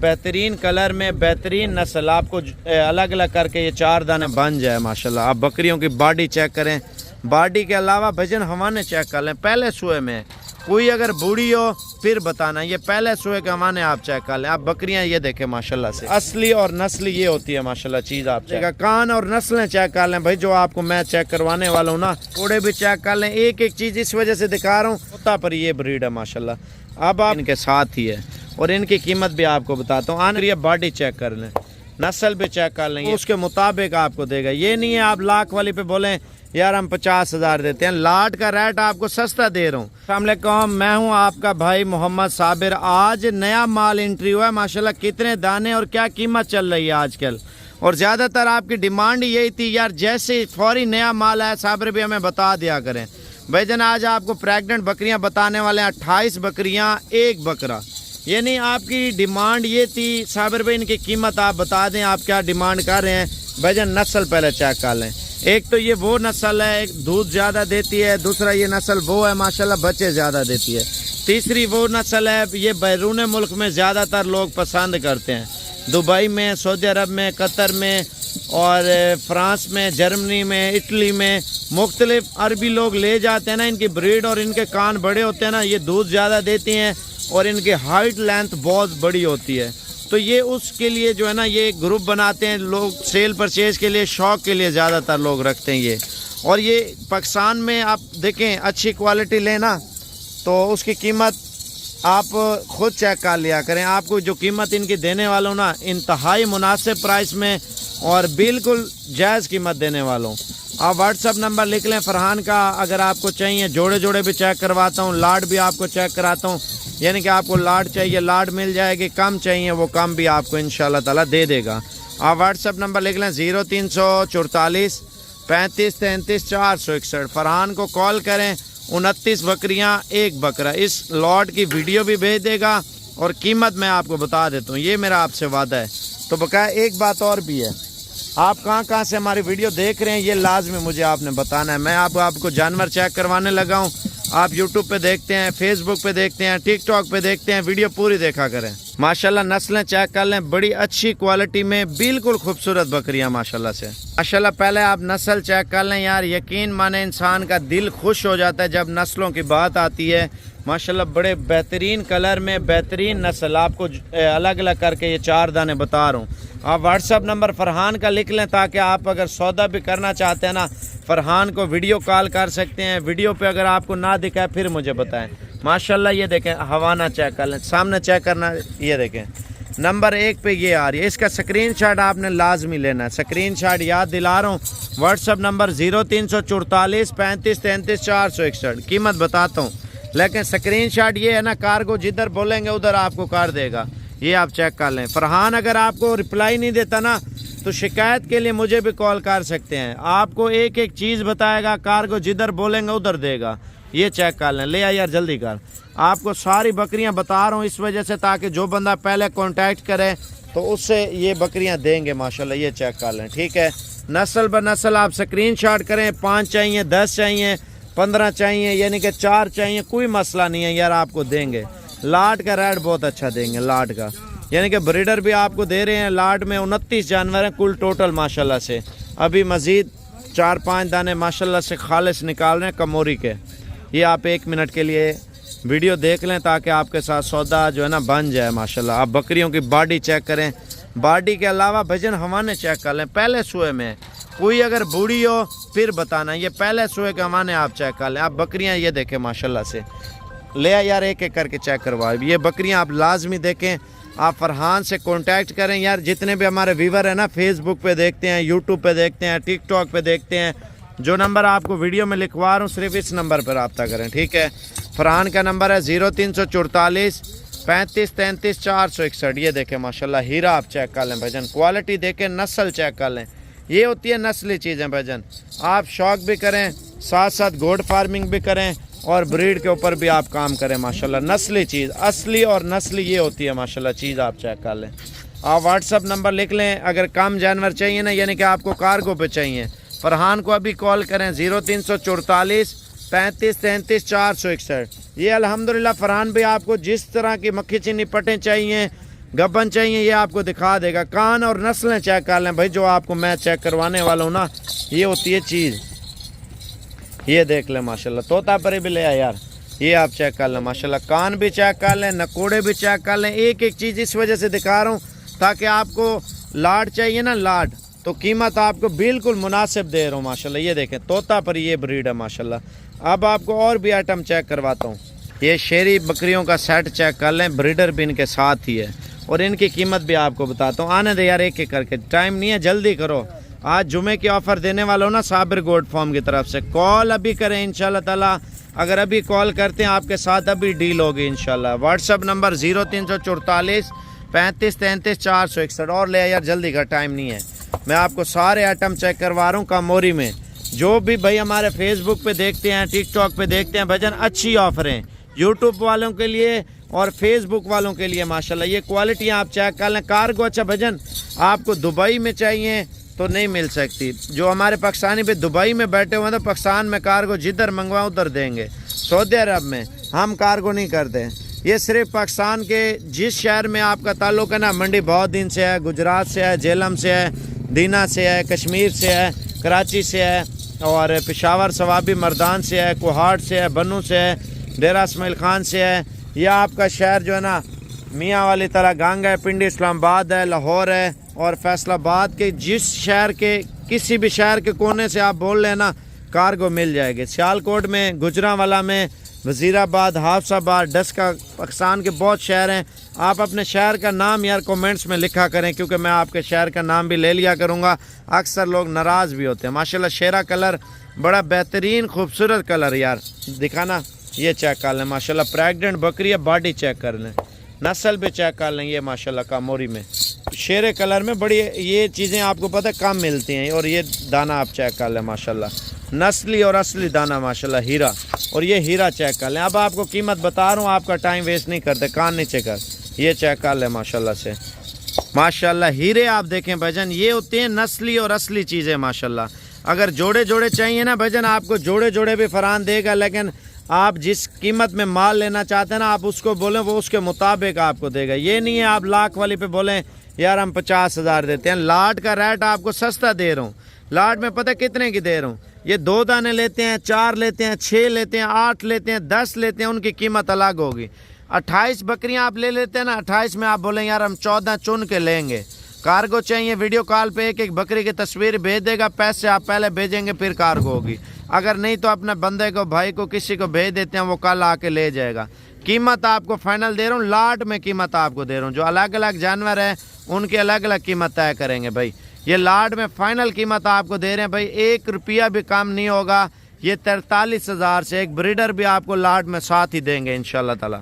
बेहतरीन कलर में बेहतरीन नस्ल आपको अलग अलग करके ये 4 दाने बन जाए माशाल्लाह। आप बकरियों की बॉडी चेक करें, बॉडी के अलावा वजन हवाने चेक कर लें। पहले सुए में कोई अगर बूढ़ी हो फिर बताना, ये पहले सुए के हवाने आप चेक कर लें। आप बकरियां ये देखें माशाल्लाह से, असली और नस्ली ये होती है माशाल्लाह चीज़। आप चेक कान और नस्लें चेक कर लें भाई, जो आपको मैं चेक करवाने वाला हूँ ना, थोड़े भी चेक कर लें। एक एक चीज़ इस वजह से दिखा रहा हूँ, होता पर ये ब्रीड है माशाल्लाह। अब आप इनके साथ ही है और इनकी कीमत भी आपको बताता हूँ। आने ये बॉडी चेक कर लें, नस्ल भी चेक कर लेंगे, उसके मुताबिक आपको देगा। ये नहीं है आप लाख वाली पे बोलें यार हम 50,000 देते हैं। लाट का रेट आपको सस्ता दे रहा हूँ। अस्सलाम वालेकुम, मैं हूँ आपका भाई मोहम्मद साबिर। आज नया माल एंट्री हुआ है माशाल्लाह। कितने दाने और क्या कीमत चल रही है आजकल, और ज़्यादातर आपकी डिमांड यही थी यार जैसे फौरी नया माल आया साबिर भी हमें बता दिया करें। भाई जन आज आपको प्रेग्नेंट बकरियाँ बताने वाले हैं, 28 बकरियाँ 1 बकरा। यानी आपकी डिमांड ये थी साबिर भाई, इनकी कीमत आप बता दें, आप क्या डिमांड कर रहे हैं। भाईजान नस्ल पहले चेक कर लें। एक तो ये वो नस्ल है, एक दूध ज़्यादा देती है। दूसरा ये नस्ल वो है माशाल्लाह, बच्चे ज़्यादा देती है। तीसरी वो नस्ल है, ये बैरून मुल्क में ज़्यादातर लोग पसंद करते हैं। दुबई में, सऊदी अरब में, कतर में और फ्रांस में, जर्मनी में, इटली में मुख्तलिफ अरबी लोग ले जाते हैं ना इनकी ब्रीड। और इनके कान बड़े होते हैं ना, ये दूध ज़्यादा देती हैं और इनकी हाइट लेंथ बहुत बड़ी होती है। तो ये उसके लिए जो है ना ये ग्रुप बनाते हैं लोग, सेल परचेज के लिए, शौक के लिए ज़्यादातर लोग रखते हैं ये। और ये पाकिस्तान में आप देखें अच्छी क्वालिटी लेना तो उसकी कीमत आप खुद चेक कर लिया करें। आपको जो कीमत इनकी देने वाला हूँ ना, इंतहाई मुनासिब प्राइस में और बिल्कुल जायज़ कीमत देने वाला हूँ। आप व्हाट्सअप नंबर लिख लें फरहान का, अगर आपको चाहिए जोड़े जोड़े भी चेक करवाता हूँ, लाड भी आपको चेक कराता हूँ। यानी कि आपको लाड चाहिए लाड मिल जाएगी, कम चाहिए वो कम भी आपको इंशाल्लाह ताला दे देगा। आप व्हाट्सअप नंबर लिख लें 0344 35 33 461। फरहान को कॉल करें, 29 बकरियां 1 बकरा। इस लॉट की वीडियो भी भेज देगा और कीमत मैं आपको बता देता हूँ, ये मेरा आपसे वादा है। तो बकाया एक बात और भी है, आप कहाँ से हमारी वीडियो देख रहे हैं ये लाजमी मुझे आपने बताना है। मैं आपको जानवर चेक करवाने लगा हूँ। आप यूट्यूब पे देखते हैं, फेसबुक पे देखते हैं, टिकटॉक पे देखते हैं, वीडियो पूरी देखा करें। माशाल्लाह नस्लें चेक कर लें, बड़ी अच्छी क्वालिटी में बिल्कुल खूबसूरत बकरियां माशाल्लाह से। माशाल्लाह पहले आप नस्ल चेक कर लें यार, यकीन माने इंसान का दिल खुश हो जाता है जब नस्लों की बात आती है। माशाल्लाह बड़े बेहतरीन कलर में बेहतरीन नस्ल आपको अलग अलग करके ये 4 दाने बता रहा हूँ। आप व्हाट्सअप नंबर फरहान का लिख लें ताकि आप अगर सौदा भी करना चाहते हैं ना, फरहान को वीडियो कॉल कर सकते हैं। वीडियो पे अगर आपको ना दिखाए फिर मुझे बताएं। माशाल्लाह ये देखें, हवाना चेक कर लें, सामने चेक करना, ये देखें नंबर 1 पे ये आ रही है। इसका स्क्रीनशॉट आपने लाजमी लेना है। स्क्रीनशॉट याद दिला रहा हूँ, व्हाट्सअप नंबर 0344 35 33 461। कीमत बताता हूँ लेकिन स्क्रीनशॉट ये है ना, कार्गो जिधर बोलेंगे उधर आपको कर देगा। ये आप चेक कर लें। फरहान अगर आपको रिप्लाई नहीं देता ना तो शिकायत के लिए मुझे भी कॉल कर सकते हैं। आपको एक एक चीज़ बताएगा, कार्गो जिधर बोलेंगे उधर देगा। ये चेक कर लें। ले आ यार जल्दी कर, आपको सारी बकरियां बता रहा हूँ इस वजह से ताकि जो बंदा पहले कांटेक्ट करे तो उससे ये बकरियां देंगे माशाल्लाह। ये चेक कर लें, ठीक है। नस्ल ब नस्ल आप स्क्रीनशॉट करें। 5 चाहिए, 10 चाहिए, 15 चाहिए, यानी कि 4 चाहिए, कोई मसला नहीं है यार, आपको देंगे। लाट का रेट बहुत अच्छा देंगे, लाट का, यानी कि ब्रीडर भी आपको दे रहे हैं। लाट में 29 जानवर हैं कुल टोटल माशाल्लाह से। अभी मज़ीद 4-5 दाने माशाल्लाह से खालिस निकाल रहे हैं कमोरी के। ये आप 1 मिनट के लिए वीडियो देख लें ताकि आपके साथ सौदा जो है ना बन जाए माशाल्लाह। आप बकरियों की बॉडी चेक करें, बॉडी के अलावा वजन हवाने चेक कर लें। पहले सुए में कोई अगर बूढ़ी हो फिर बताना, ये पहले सुए के हवाने आप चेक कर लें। आप बकरियाँ ये देखें माशाल्लाह से। ले यार एक एक करके चेक करवाए। ये बकरियाँ आप लाजमी देखें। आप फरहान से कांटेक्ट करें यार। जितने भी हमारे व्यूवर हैं ना, फेसबुक पे देखते हैं, यूट्यूब पे देखते हैं, टिकटॉक पे देखते हैं, जो नंबर आपको वीडियो में लिखवा रहा हूँ सिर्फ इस नंबर पर रब्ता करें, ठीक है। फरहान का नंबर है 0344 35 33 461। ये देखें माशाल्लाह हीरा आप चेक कर लें भजन, क्वालिटी देखें, नस्ल चेक कर लें। ये होती है नस्ली चीज़ें भजन। आप शौक भी करें, साथ साथ गोड फार्मिंग भी करें और ब्रीड के ऊपर भी आप काम करें माशाल्लाह। नस्ली चीज़, असली और नस्ली ये होती है माशाल्लाह चीज़। आप चेक कर लें। आप व्हाट्सअप नंबर लिख लें। अगर कम जानवर चाहिए ना, यानी कि आपको कार्गो पे चाहिए, फरहान को अभी कॉल करें 0344 35 33 461। ये अल्हम्दुलिल्लाह फरहान भी आपको जिस तरह की मक्खी चीनी पटें चाहिए, गबन चाहिए ये आपको दिखा देगा। कान और नस्लें चेक कर लें भाई, जो आपको मैं चेक करवाने वाला हूँ ना, ये होती है चीज़। ये देख लें माशाल्लाह, तोता परी भी ले आए यार, ये आप चेक कर लें माशाल्लाह। कान भी चेक कर लें, नकोड़े भी चेक कर लें। एक एक चीज़ इस वजह से दिखा रहा हूँ ताकि आपको लाड चाहिए ना, लाड, तो कीमत आपको बिल्कुल मुनासिब दे रहा हूँ माशाल्लाह। ये देखें तोता पर ये ब्रीड है माशाल्लाह। अब आपको और भी आइटम चेक करवाता हूँ। ये शेरी बकरियों का सेट चेक कर लें, ब्रीडर भी इनके साथ ही है और इनकी कीमत भी आपको बताता हूँ। आने दे यार एक एक करके, टाइम नहीं है, जल्दी करो। आज जुमे की ऑफ़र देने वाला हूँ ना साबिर गोल्ड फार्म की तरफ से। कॉल अभी करें इंशाल्लाह ताला, अगर अभी कॉल करते हैं आपके साथ अभी डील होगी इंशाल्लाह। व्हाट्सअप नंबर 0344 35 33 461 और ले यार, जल्दी का टाइम नहीं है। मैं आपको सारे आइटम चेक करवा रहा हूँ कामोरी में। जो भी भाई हमारे फेसबुक पे देखते हैं, टिकटॉक पे देखते हैं भजन, अच्छी ऑफरें यूट्यूब वालों के लिए और फेसबुक वालों के लिए माशाल्लाह। ये क्वालिटी आप चेक कर लें। कार्गो अच्छा भजन आपको दुबई में चाहिए तो नहीं मिल सकती। जो हमारे पाकिस्तानी पे दुबई में बैठे हुए हैं तो पाकिस्तान में कार्गो जिधर मंगवाएं उधर देंगे। सऊदी अरब में हम कार्गो नहीं करते। ये सिर्फ पाकिस्तान के जिस शहर में आपका ताल्लुक़ है ना, मंडी बहुत दिन से है, गुजरात से है, झेलम से है, दीना से है, कश्मीर से है, कराची से है और पेशावर सवाबी मर्दान से है, कोहाट से है, बनू से है, डेरा इस्माइल खान से है। यह आपका शहर जो है ना मियाँ वाली तरह गांग है, पिंडी इस्लामाबाद है, लाहौर है और फैसलाबाद के जिस शहर के किसी भी शहर के कोने से आप बोल लेना कार्गो मिल जाएगी। सियालकोट में, गुजरांवाला में, वज़ीराबाद, हाफसाबाद, डस्का, पाकिस्तान के बहुत शहर हैं। आप अपने शहर का नाम यार कमेंट्स में लिखा करें, क्योंकि मैं आपके शहर का नाम भी ले लिया करूँगा। अक्सर लोग नाराज़ भी होते हैं। माशाल्लाह शेरा कलर बड़ा बेहतरीन खूबसूरत कलर यार, दिखाना ये चेक कर लें माशाल्लाह। प्रेग्नेंट बकरी है, बॉडी चेक कर लें, नस्ल भी चेक कर लें। ये माशाल्लाह कामोरी में शेरे कलर में बड़ी ये चीज़ें आपको पता है कम मिलती हैं। और ये दाना आप चेक कर लें माशाल्लाह, नस्ली और असली दाना माशाल्लाह, हीरा। और ये हीरा चेक कर लें। अब आपको कीमत बता रहा हूँ, आपका टाइम वेस्ट नहीं करते, कान नीचे कर, ये चेक कर लें माशाल्लाह से। माशाल्लाह हीरे आप देखें भजन, ये होते हैं नस्ली और असली चीज़ें माशाल्लाह। अगर जोड़े जोड़े चाहिए ना भजन, आपको जोड़े जोड़े भी फरान देगा, लेकिन आप जिस कीमत में माल लेना चाहते हैं ना, आप उसको बोलें वो उसके मुताबिक आपको देगा। ये नहीं है आप लाख वाली पे बोलें यार हम 50,000 देते हैं। लाट का रेट आपको सस्ता दे रहा हूँ। लाट में पता कितने की दे रहा हूँ? ये 2 दाने लेते हैं, 4 लेते हैं, 6 लेते हैं, 8 लेते हैं, 10 लेते हैं, उनकी कीमत अलग होगी। 28 बकरियां आप ले लेते हैं ना, 28 में आप बोलें यार हम 14 चुन के लेंगे। कार्गो चाहिए, वीडियो कॉल पे एक एक बकरी की तस्वीर भेज देगा, पैसे आप पहले भेजेंगे फिर कार्गो होगी। अगर नहीं तो अपने बंदे को, भाई को, किसी को भेज देते हैं, वो कल आके ले जाएगा। कीमत आपको फाइनल दे रहा हूँ, लाट में कीमत आपको दे रहा हूँ। जो अलग अलग जानवर है उनकी अलग अलग कीमत तय करेंगे भाई। ये लाट में फाइनल कीमत आपको दे रहे हैं भाई, 1 रुपया भी कम नहीं होगा। ये 43,000 से एक ब्रीडर भी आपको लाट में साथ ही देंगे इंशाल्लाह ताला।